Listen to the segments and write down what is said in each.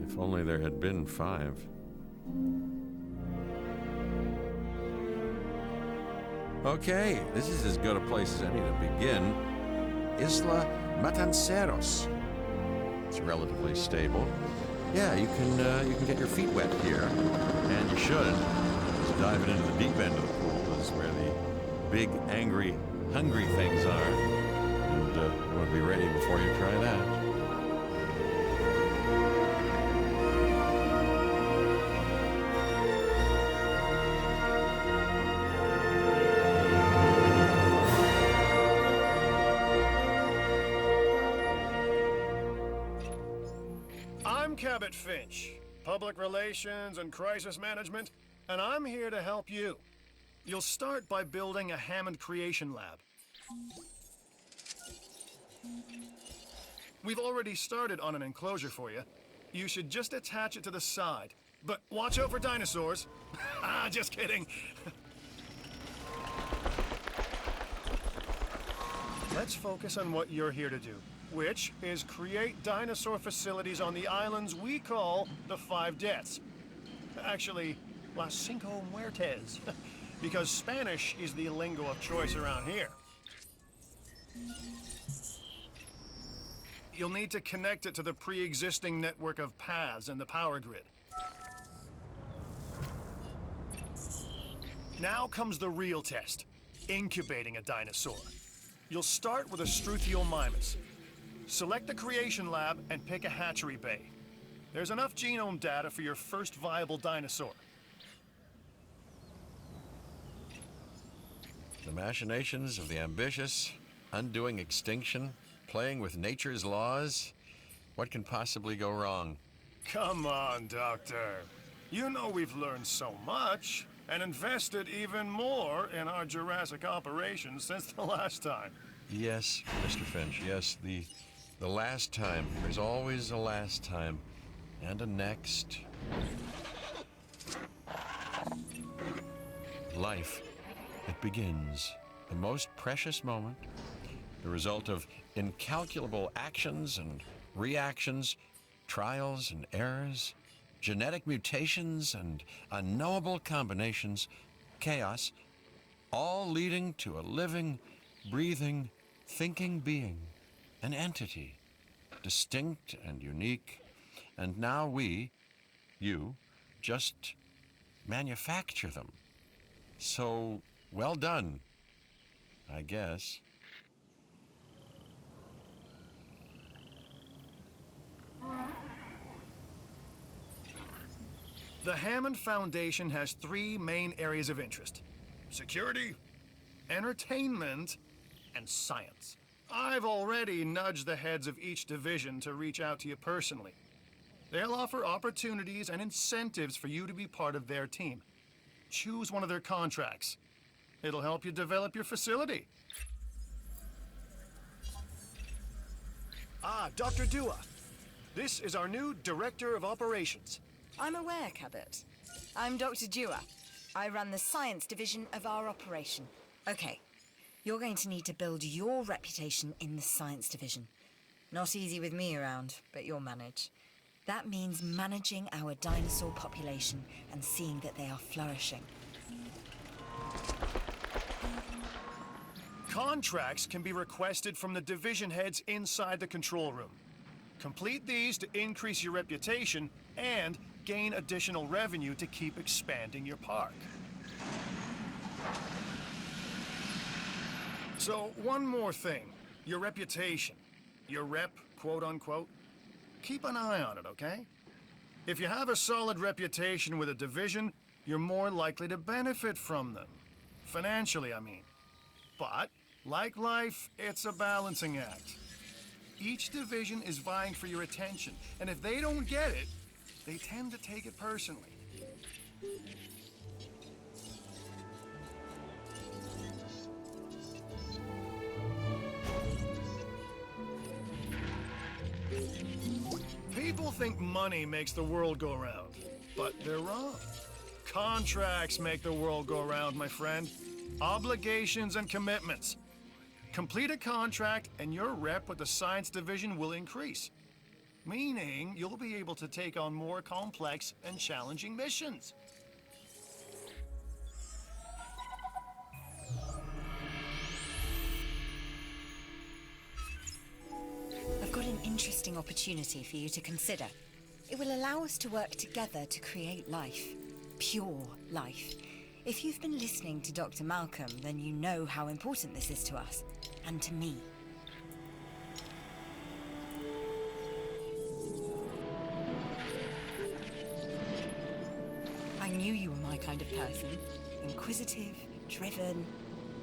If only there had been 5. Okay, this is as good a place as any to begin. Isla Matanceros. It's relatively stable. Yeah, you can get your feet wet here, and you should. Just diving into the deep end of the pool is where the big, angry, hungry things are, and you want to be ready before you try that. I'm Cabot Finch, Public Relations and Crisis Management, and I'm here to help you. You'll start by building a Hammond Creation Lab. We've already started on an enclosure for you. You should just attach it to the side. But watch out for dinosaurs. Ah, just kidding. Let's focus on what you're here to do, which is create dinosaur facilities on the islands we call the 5 Deaths. Actually, Las Cinco Muertes, because Spanish is the lingo of choice around here. You'll need to connect it to the pre-existing network of paths in the power grid. Now comes the real test, incubating a dinosaur. You'll start with a Struthiomimus. Select the creation lab and pick a hatchery bay. There's enough genome data for your first viable dinosaur. The machinations of the ambitious, undoing extinction, playing with nature's laws. What can possibly go wrong? Come on, Doctor. You know we've learned so much and invested even more in our Jurassic operations since the last time. Yes, Mr. Finch, yes, the last time. There's always a last time. And a next. Life. It begins. The most precious moment. The result of incalculable actions and reactions, trials and errors, genetic mutations and unknowable combinations, chaos, all leading to a living, breathing, thinking being, an entity, distinct and unique, and now we, you, just manufacture them. So, well done, I guess. The Hammond Foundation has 3 main areas of interest: security, entertainment, and science. I've already nudged the heads of each division to reach out to you personally. They'll offer opportunities and incentives for you to be part of their team. Choose one of their contracts. It'll help you develop your facility. Ah, Dr. Dua. This is our new Director of Operations. I'm aware, Cabot. I'm Dr. Dua. I run the science division of our operation. Okay, you're going to need to build your reputation in the science division. Not easy with me around, but you'll manage. That means managing our dinosaur population and seeing that they are flourishing. Contracts can be requested from the division heads inside the control room. Complete these to increase your reputation and gain additional revenue to keep expanding your park. So, one more thing. Your reputation. Your rep, quote unquote. Keep an eye on it, okay? If you have a solid reputation with a division, you're more likely to benefit from them. Financially, I mean. But, like life, it's a balancing act. Each division is vying for your attention, and if they don't get it, they tend to take it personally. People think money makes the world go round, but they're wrong. Contracts make the world go round, my friend. Obligations and commitments. Complete a contract and your rep with the science division will increase. meaning you'll be able to take on more complex and challenging missions. I've got an interesting opportunity for you to consider. It will allow us to work together to create life. Pure life. If you've been listening to Dr. Malcolm, then you know how important this is to us, and to me. I knew you were my kind of person. Inquisitive, driven,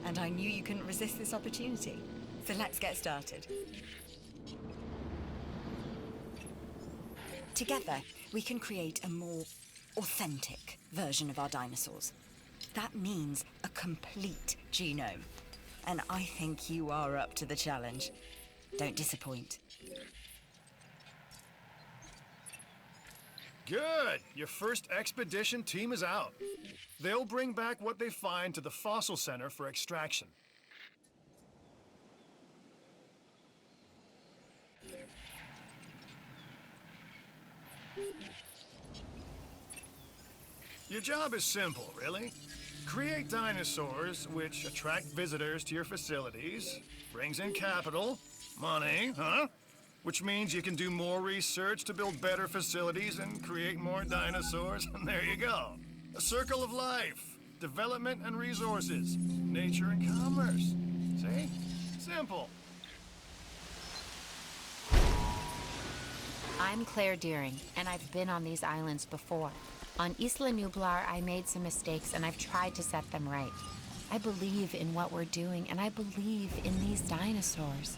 and I knew you couldn't resist this opportunity. So let's get started. Together, we can create a more authentic version of our dinosaurs. That means a complete genome. And I think you are up to the challenge. Don't disappoint. Good! Your first expedition team is out. They'll bring back what they find to the Fossil Center for extraction. Your job is simple, really. Create dinosaurs which attract visitors to your facilities, brings in capital, money, huh? Which means you can do more research to build better facilities and create more dinosaurs, and there you go. A circle of life, development and resources, nature and commerce. See? Simple. I'm Claire Deering, and I've been on these islands before. On Isla Nublar, I made some mistakes, and I've tried to set them right. I believe in what we're doing, and I believe in these dinosaurs.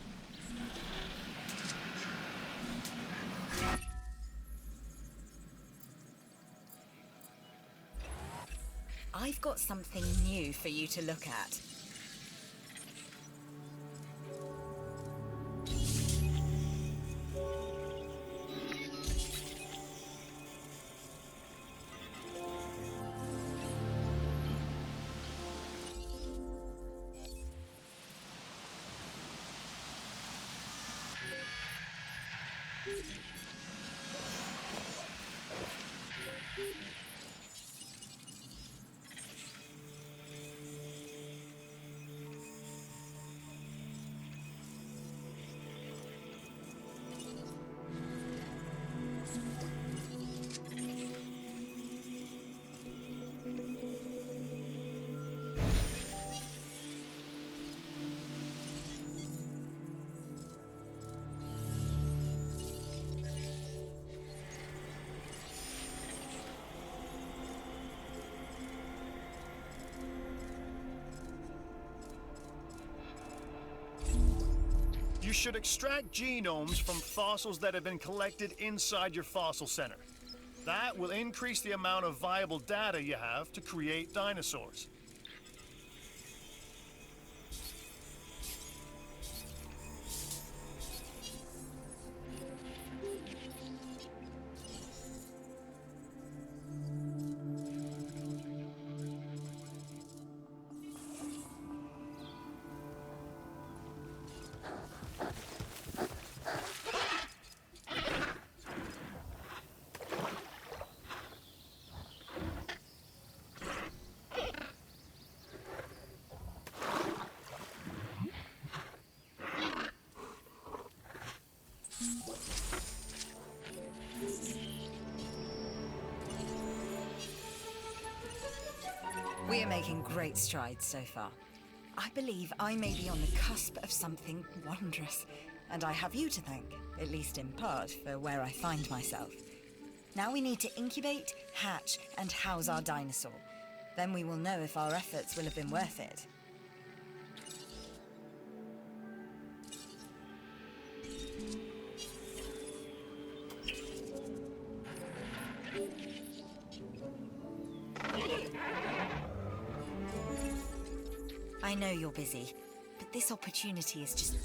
I've got something new for you to look at. You should extract genomes from fossils that have been collected inside your fossil center. That will increase the amount of viable data you have to create dinosaurs. We are making great strides so far. I believe I may be on the cusp of something wondrous, and I have you to thank, at least in part, for where I find myself. Now we need to incubate, hatch, and house our dinosaur. Then we will know if our efforts will have been worth it. I know you're busy, but this opportunity is just...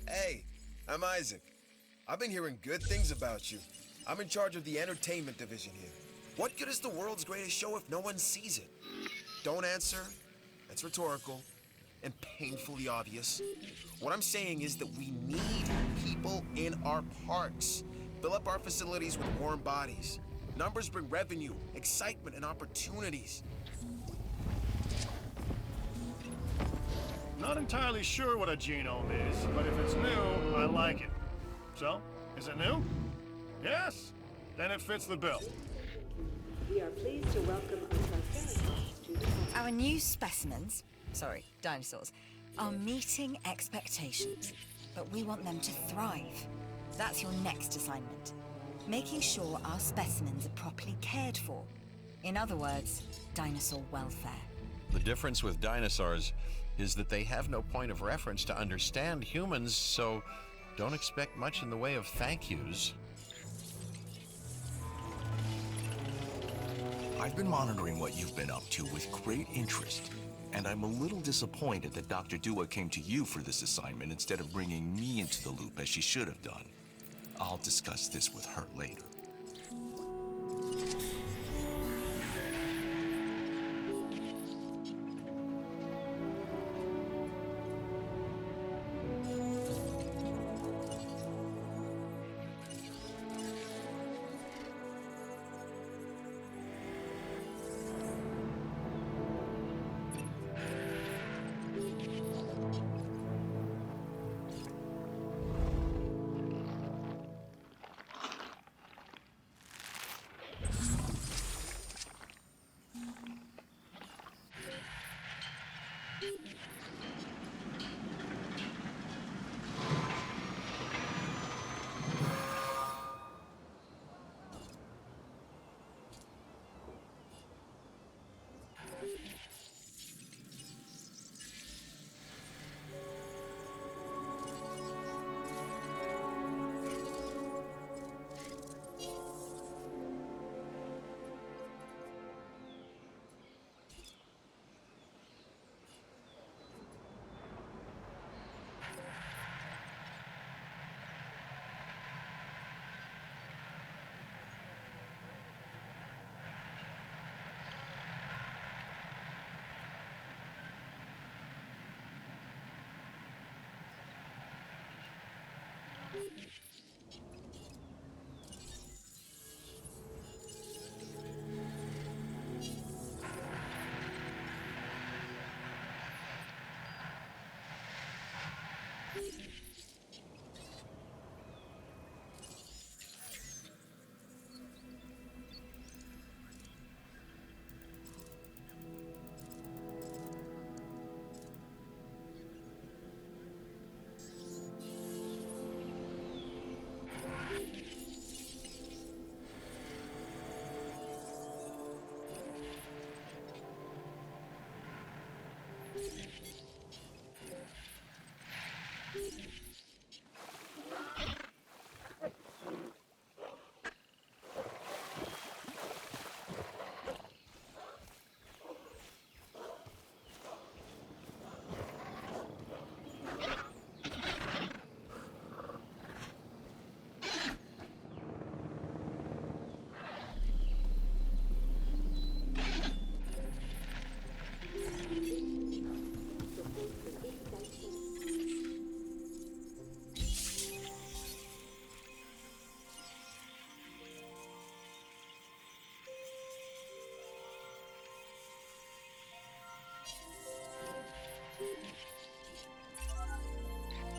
Hey, I'm Isaac. I've been hearing good things about you. I'm in charge of the entertainment division here. What good is the world's greatest show if no one sees it? Don't answer. That's rhetorical. and painfully obvious? What I'm saying is that we need people in our parks. Fill up our facilities with warm bodies. Numbers bring revenue, excitement, and opportunities. Not entirely sure what a genome is, but if it's new, I like it. So, is it new? Yes? Then it fits the bill. We are pleased to welcome a Triceratops to the park. Our new specimens, sorry, dinosaurs, are meeting expectations, but we want them to thrive. That's your next assignment. Making sure our specimens are properly cared for. In other words, dinosaur welfare. The difference with dinosaurs is that they have no point of reference to understand humans, so don't expect much in the way of thank yous. I've been monitoring what you've been up to with great interest, and I'm a little disappointed that Dr. Dua came to you for this assignment instead of bringing me into the loop as she should have done. I'll discuss this with her later.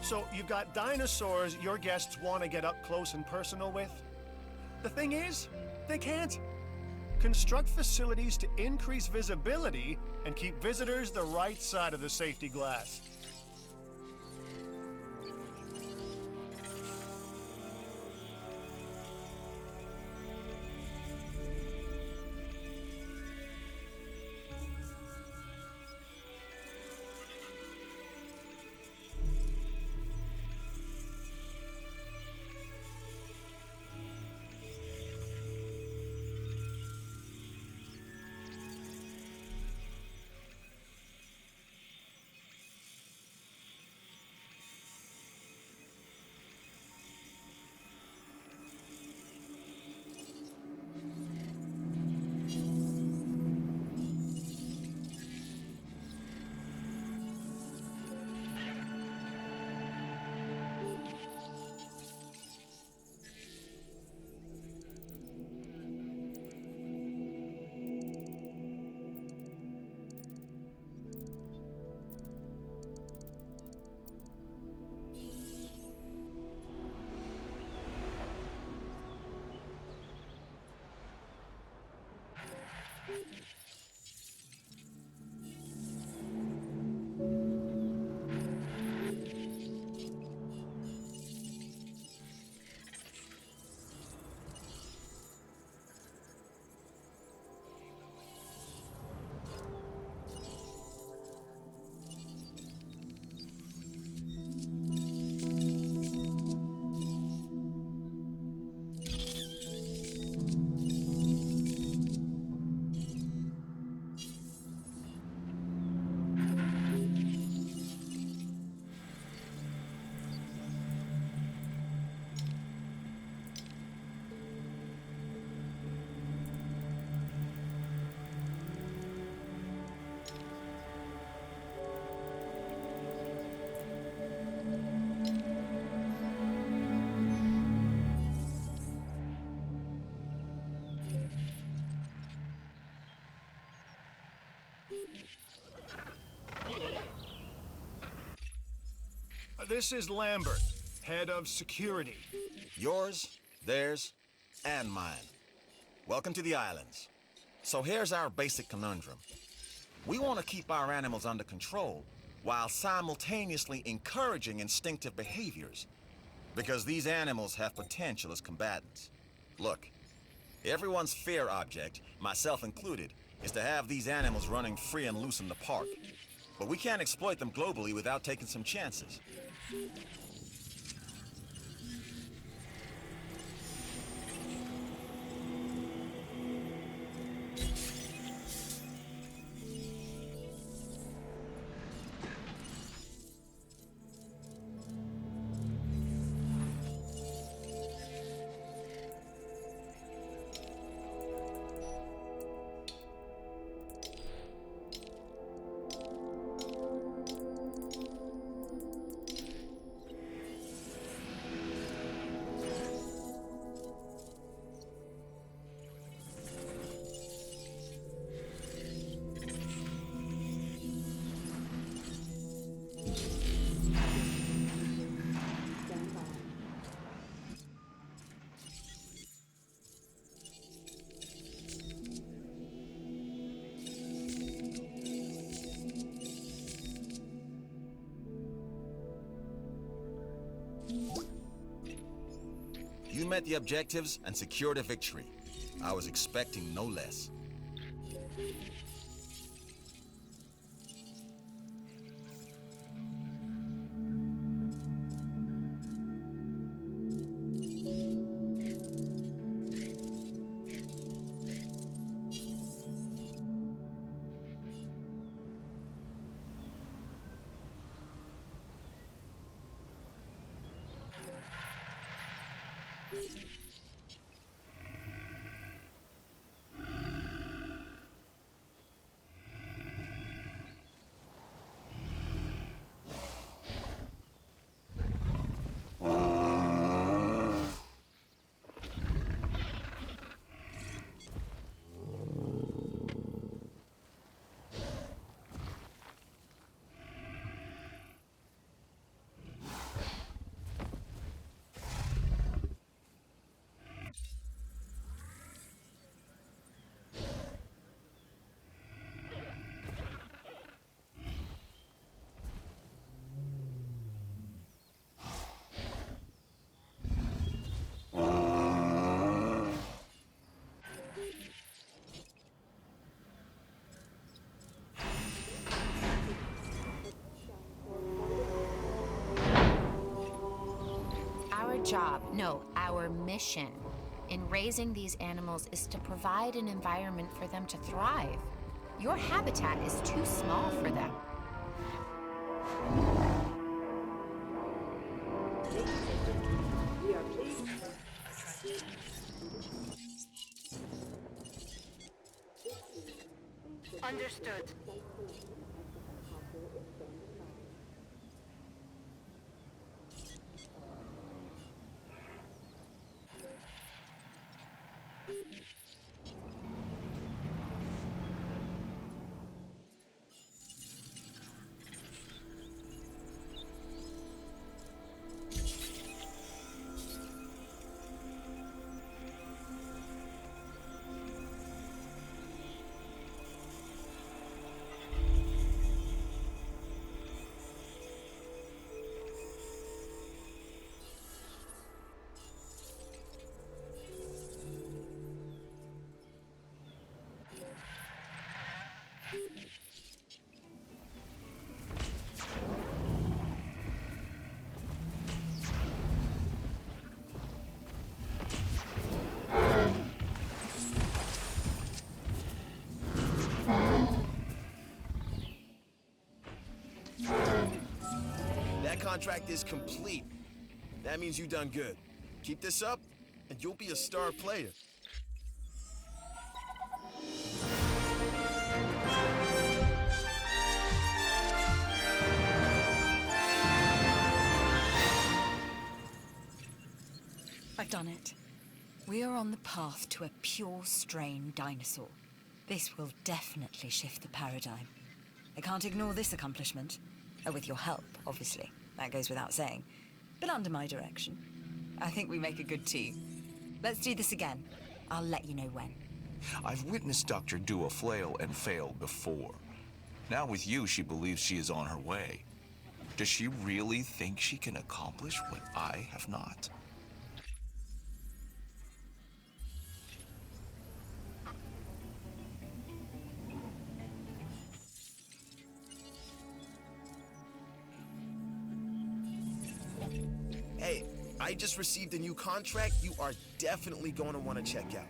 So you've got dinosaurs your guests want to get up close and personal with? The thing is, they can't. Construct facilities to increase visibility and keep visitors the right side of the safety glass. This is Lambert, head of security. Yours, theirs, and mine. Welcome to the islands. So here's our basic conundrum. We want to keep our animals under control while simultaneously encouraging instinctive behaviors, because these animals have potential as combatants. Look, everyone's fear object, myself included, is to have these animals running free and loose in the park. But we can't exploit them globally without taking some chances. You met the objectives and secured a victory. I was expecting no less. Our mission in raising these animals is to provide an environment for them to thrive. Your habitat is too small for them. We are pleased. Understood. That contract is complete. That means you done good. Keep this up, and you'll be a star player. I've done it. We are on the path to a pure strain dinosaur. This will definitely shift the paradigm. I can't ignore this accomplishment. With your help, obviously. that goes without saying, but under my direction. I think we make a good team. Let's do this again. I'll let you know when. I've witnessed Dr. Dua flail and fail before. Now with you, she believes she is on her way. Does she really think she can accomplish what I have not? Hey, I just received a new contract you are definitely going to want to check out.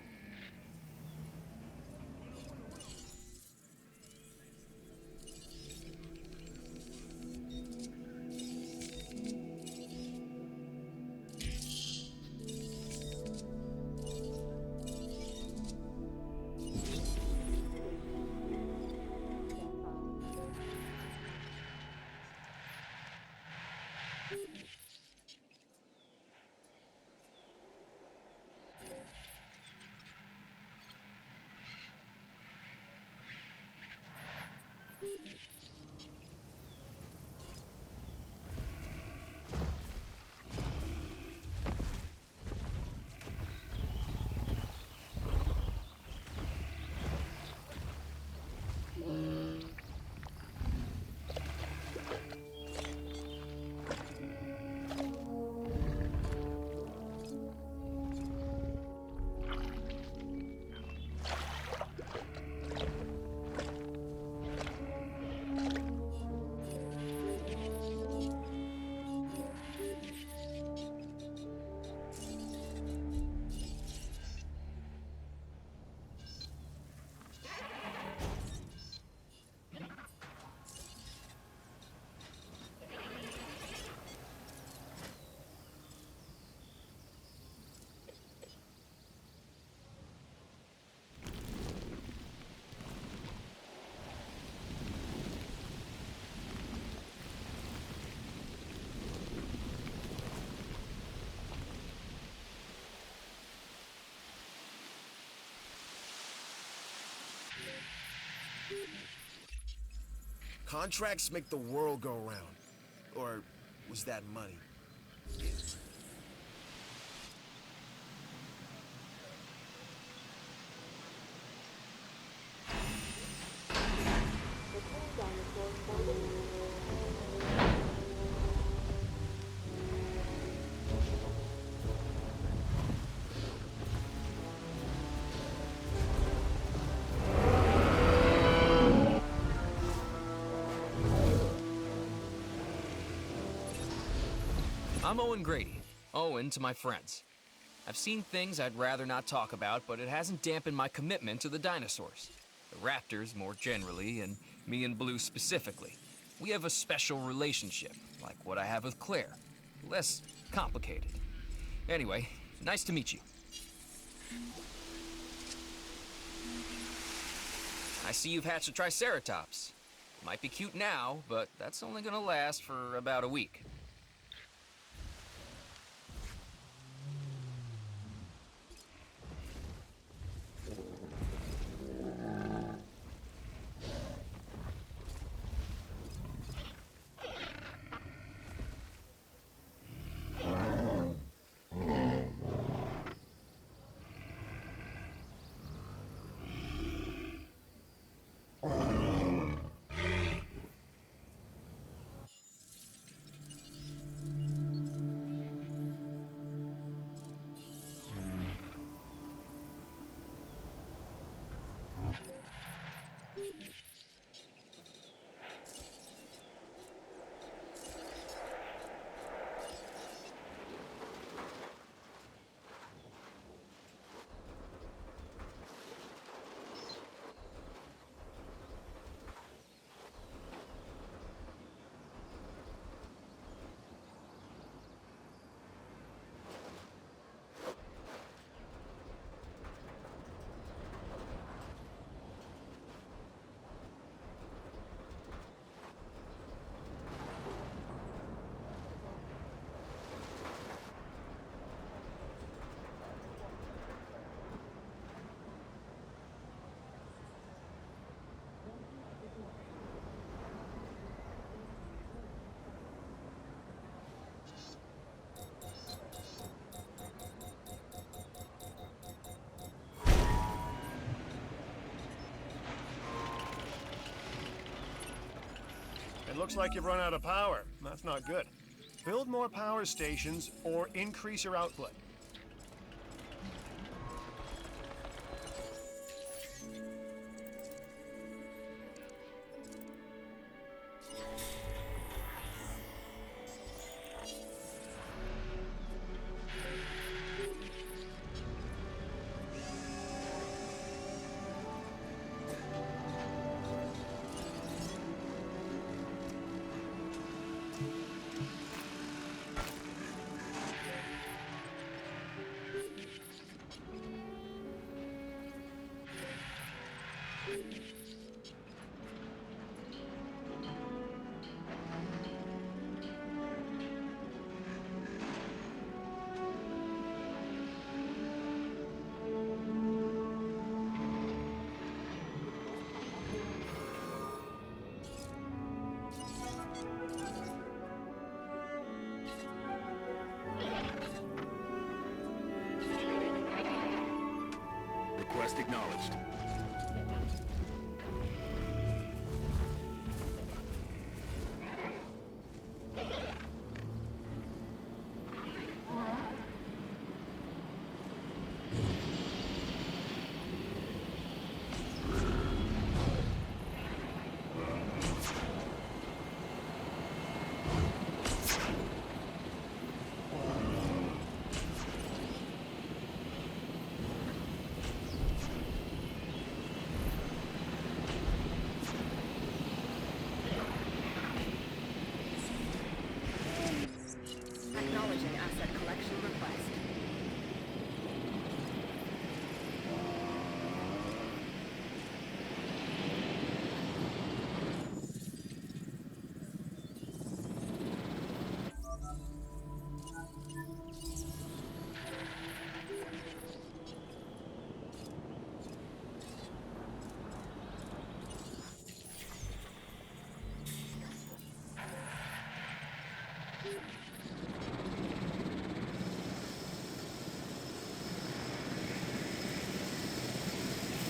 Contracts make the world go round. Or was that money? I'm Owen Grady. Owen to my friends. I've seen things I'd rather not talk about, but it hasn't dampened my commitment to the dinosaurs. The raptors more generally, and me and Blue specifically. We have a special relationship, like what I have with Claire. Less complicated. Anyway, nice to meet you. I see you've hatched a Triceratops. Might be cute now, but that's only gonna last for about a week. It looks like you've run out of power. That's not good. Build more power stations or increase your output. Request acknowledged. Acknowledging asset collection request.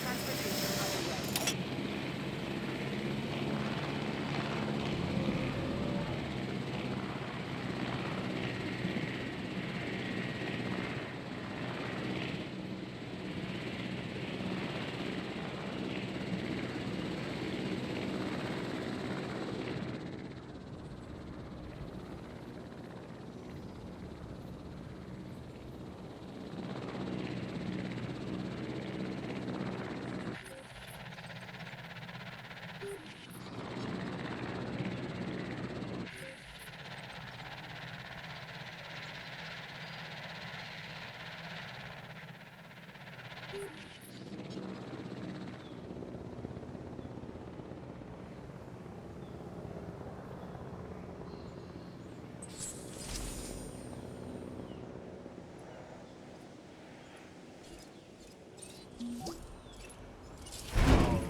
Transportation underway.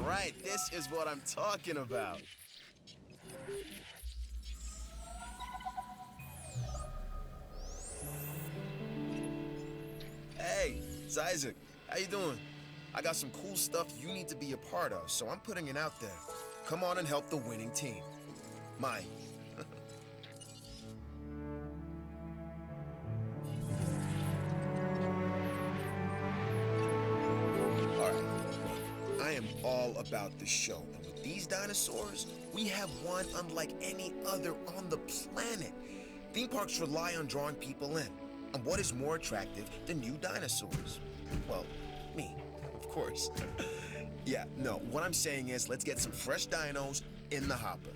All right, this is what I'm talking about. Hey, it's Isaac. How you doing? I got some cool stuff you need to be a part of, so I'm putting it out there. Come on and help the winning team. Mine. All right. I am all about the show. And with these dinosaurs, we have one unlike any other on the planet. Theme parks rely on drawing people in. And what is more attractive than new dinosaurs? Well, me, of course. Yeah, no, what I'm saying is let's get some fresh dinos in the hopper.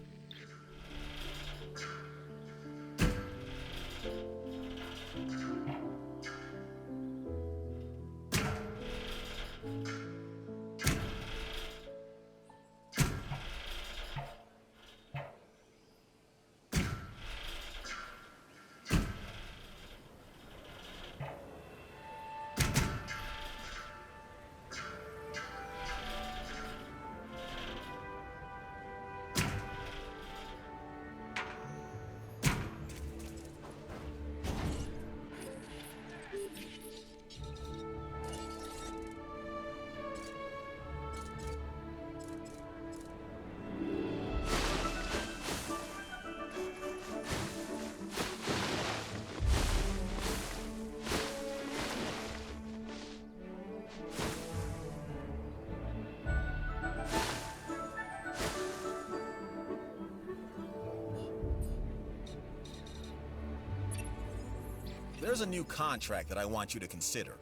There's a new contract that I want you to consider.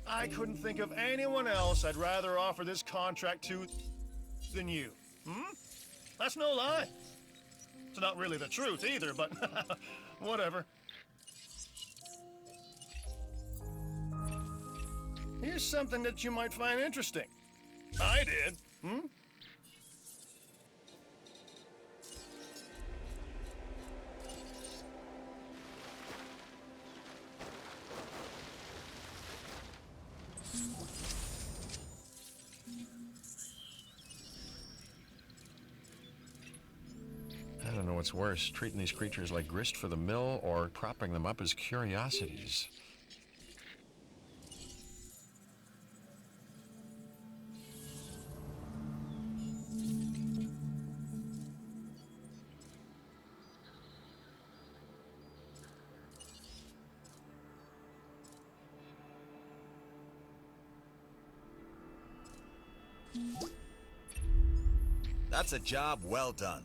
I couldn't think of anyone else I'd rather offer this contract to than you. Hmm? That's no lie. It's not really the truth either, but whatever. Here's something that you might find interesting. I did. Hmm? I don't know what's worse, treating these creatures like grist for the mill or propping them up as curiosities. That's a job well done.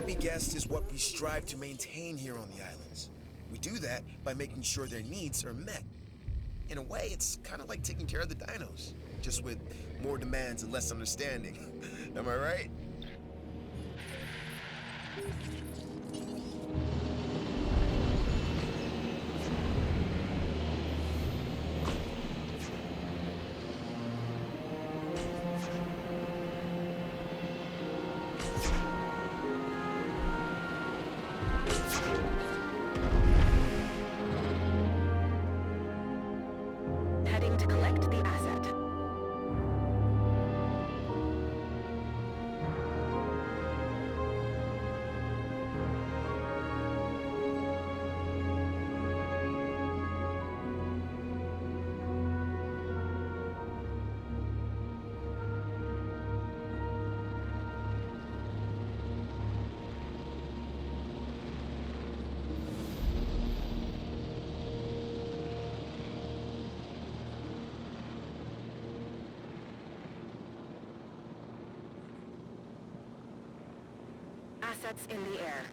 Happy guests is what we strive to maintain here on the islands. We do that by making sure their needs are met. In a way, it's kind of like taking care of the dinos, just with more demands and less understanding. Am I right? Heading to collect the asset. Assets in the air.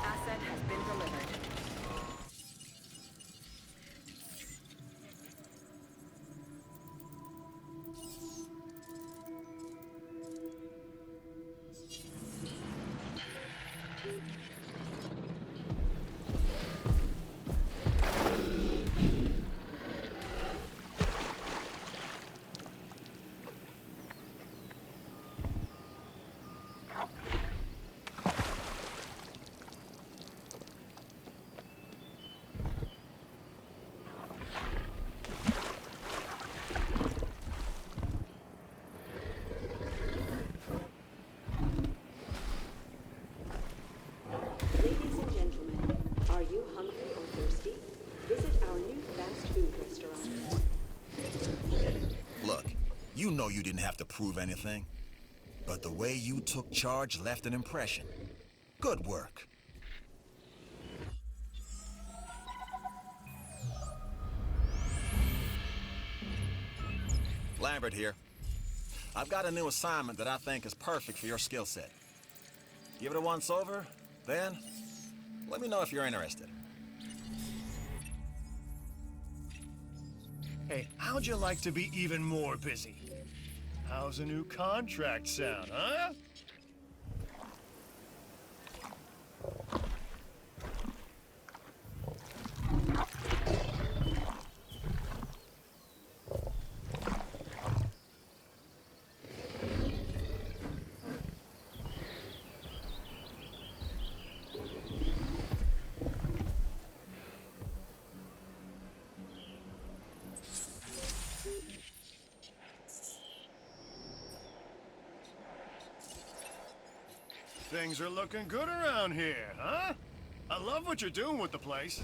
Asset has been delivered. Ladies and gentlemen, are you hungry or thirsty? Visit our new fast food restaurant. Look, you know you didn't have to prove anything. But the way you took charge left an impression. Good work. Lambert here. I've got a new assignment that I think is perfect for your skill set. Give it a once over, then let me know if you're interested. Hey, how'd you like to be even more busy? How's a new contract sound, huh? Things are looking good around here, huh? I love what you're doing with the place.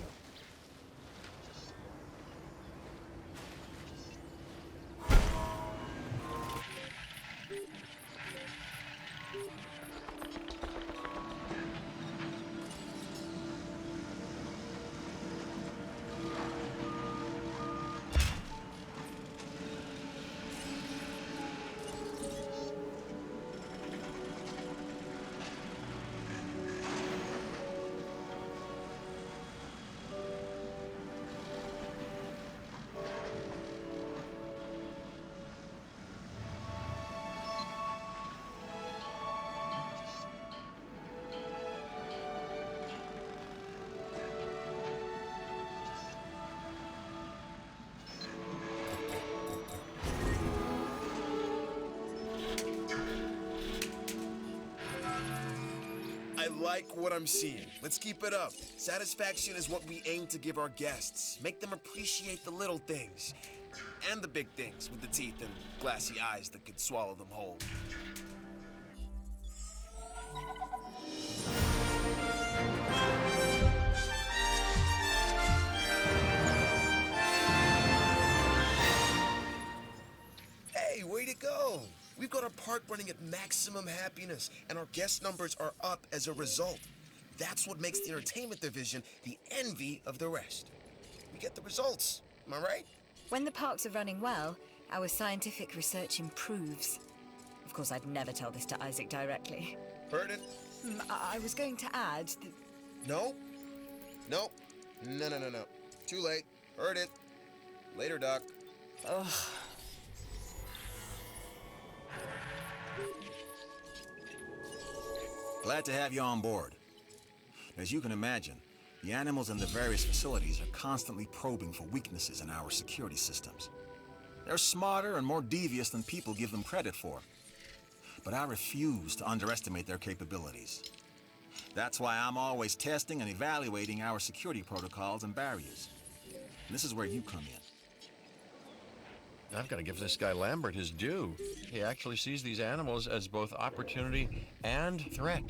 like what I'm seeing. Let's keep it up. Satisfaction is what we aim to give our guests. Make them appreciate the little things. And the big things with the teeth and glassy eyes that could swallow them whole. Hey, way to go! We've got our park running at maximum happiness, and our guest numbers are up as a result. That's what makes the entertainment division the envy of the rest. We get the results, am I right? When the parks are running well, our scientific research improves. Of course, I'd never tell this to Isaac directly. Heard it? I was going to add that... No? No. No. Too late. Heard it. Later, Doc. Ugh. Glad to have you on board. As you can imagine, the animals in the various facilities are constantly probing for weaknesses in our security systems. They're smarter and more devious than people give them credit for. But I refuse to underestimate their capabilities. That's why I'm always testing and evaluating our security protocols and barriers. And this is where you come in. I've got to give this guy Lambert his due. He actually sees these animals as both opportunity and threat.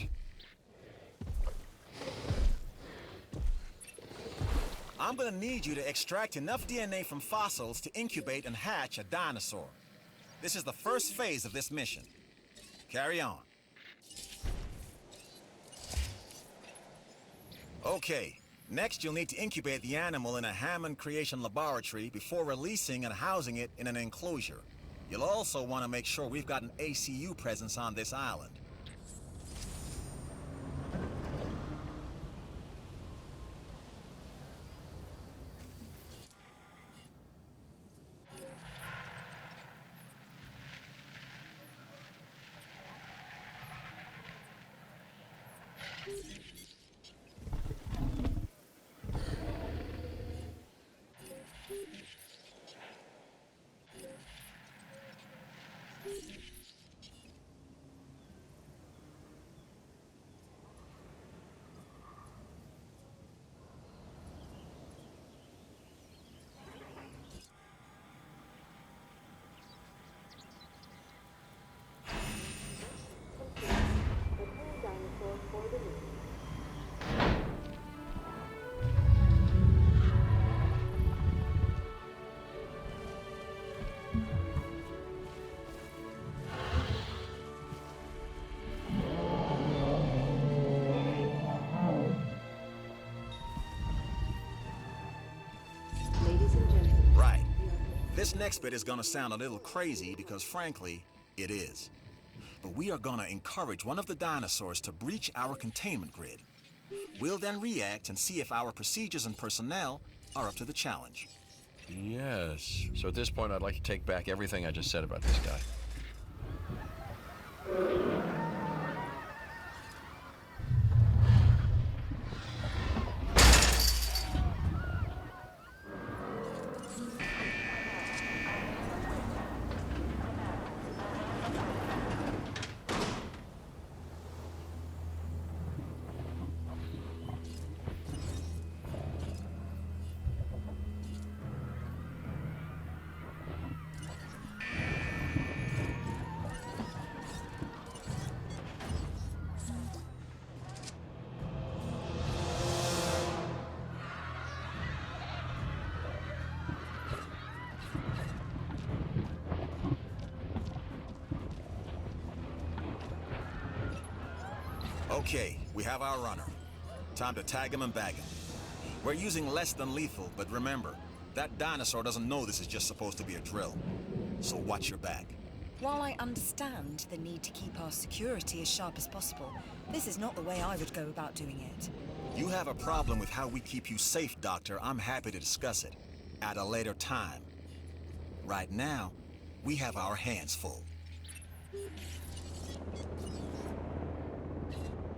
I'm gonna need you to extract enough DNA from fossils to incubate and hatch a dinosaur. This is the first phase of this mission. Carry on. Okay, next you'll need to incubate the animal in a Hammond Creation Laboratory before releasing and housing it in an enclosure. You'll also want to make sure we've got an ACU presence on this island. Dinosaur for the moon. Ladies and gentlemen. Right. This next bit is gonna sound a little crazy because frankly, it is. But we are gonna encourage one of the dinosaurs to breach our containment grid. We'll then react and see if our procedures and personnel are up to the challenge. Yes. So at this point, I'd like to take back everything I just said about this guy. Okay, we have our runner. Time to tag him and bag him. We're using less than lethal, but remember, that dinosaur doesn't know this is just supposed to be a drill. So watch your back. While I understand the need to keep our security as sharp as possible, this is not the way I would go about doing it. You have a problem with how we keep you safe, Doctor. I'm happy to discuss it at a later time. Right now, we have our hands full.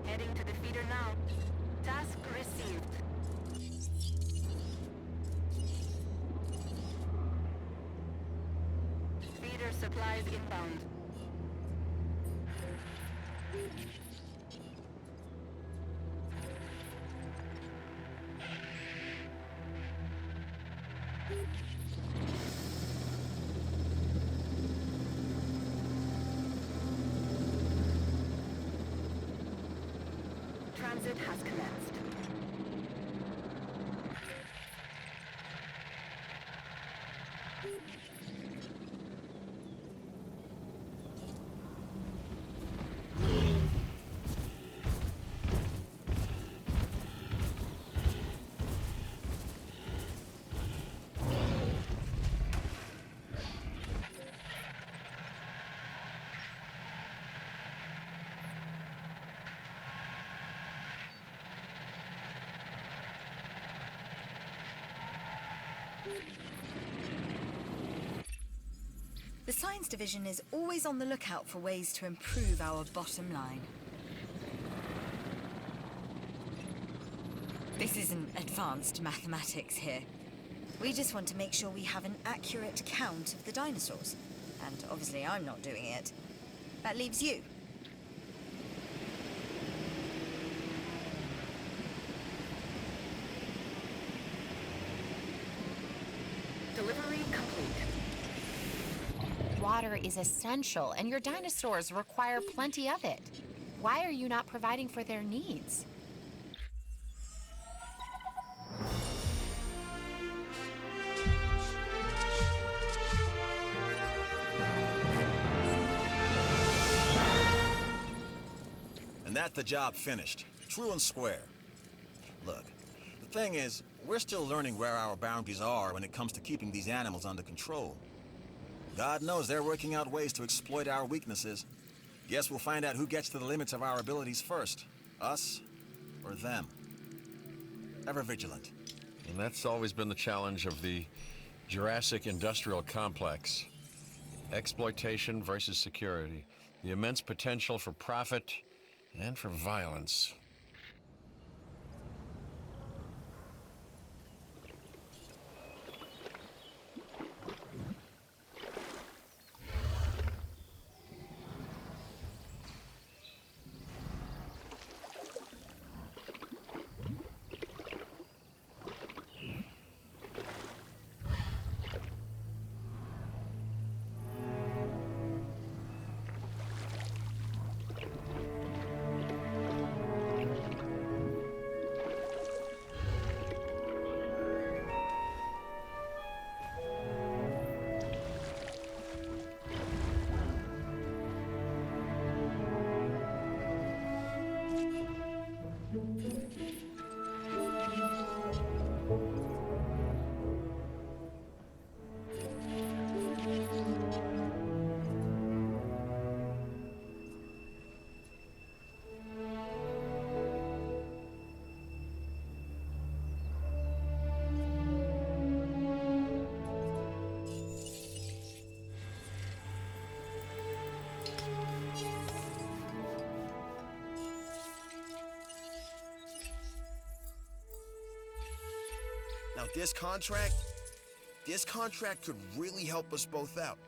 Heading to the feeder now. Task received. Feeder supplies inbound. transit has commenced. The Science Division is always on the lookout for ways to improve our bottom line. This isn't advanced mathematics here. We just want to make sure we have an accurate count of the dinosaurs. And obviously I'm not doing it. That leaves you. Delivery complete. Water is essential, and your dinosaurs require plenty of it. Why are you not providing for their needs? And that's the job finished. True and square. Look, the thing is, we're still learning where our boundaries are when it comes to keeping these animals under control. God knows they're working out ways to exploit our weaknesses. Guess we'll find out who gets to the limits of our abilities first. Us or them. Ever vigilant. And that's always been the challenge of the Jurassic industrial complex. Exploitation versus security. The immense potential for profit and for violence. Now this contract could really help us both out.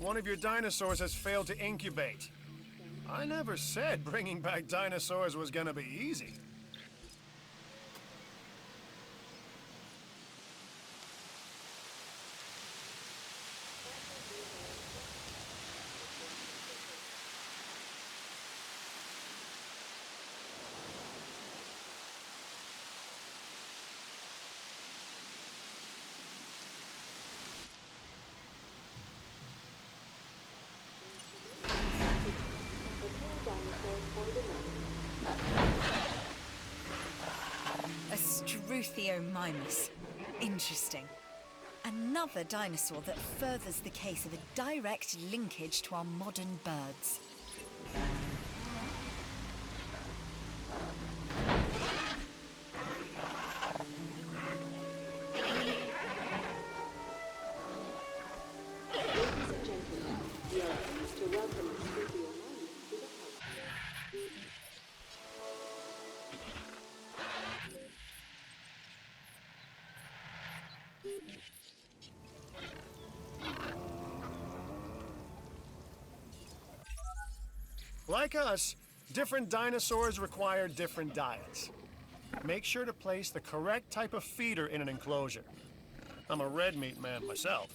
one of your dinosaurs has failed to incubate. I never said bringing back dinosaurs was gonna be easy. A Struthiomimus. Interesting. Another dinosaur that furthers the case of a direct linkage to our modern birds. Ladies and gentlemen, we are pleased to welcome the Struthiomimus to the house. Like us, different dinosaurs require different diets. Make sure to place the correct type of feeder in an enclosure. I'm a red meat man myself.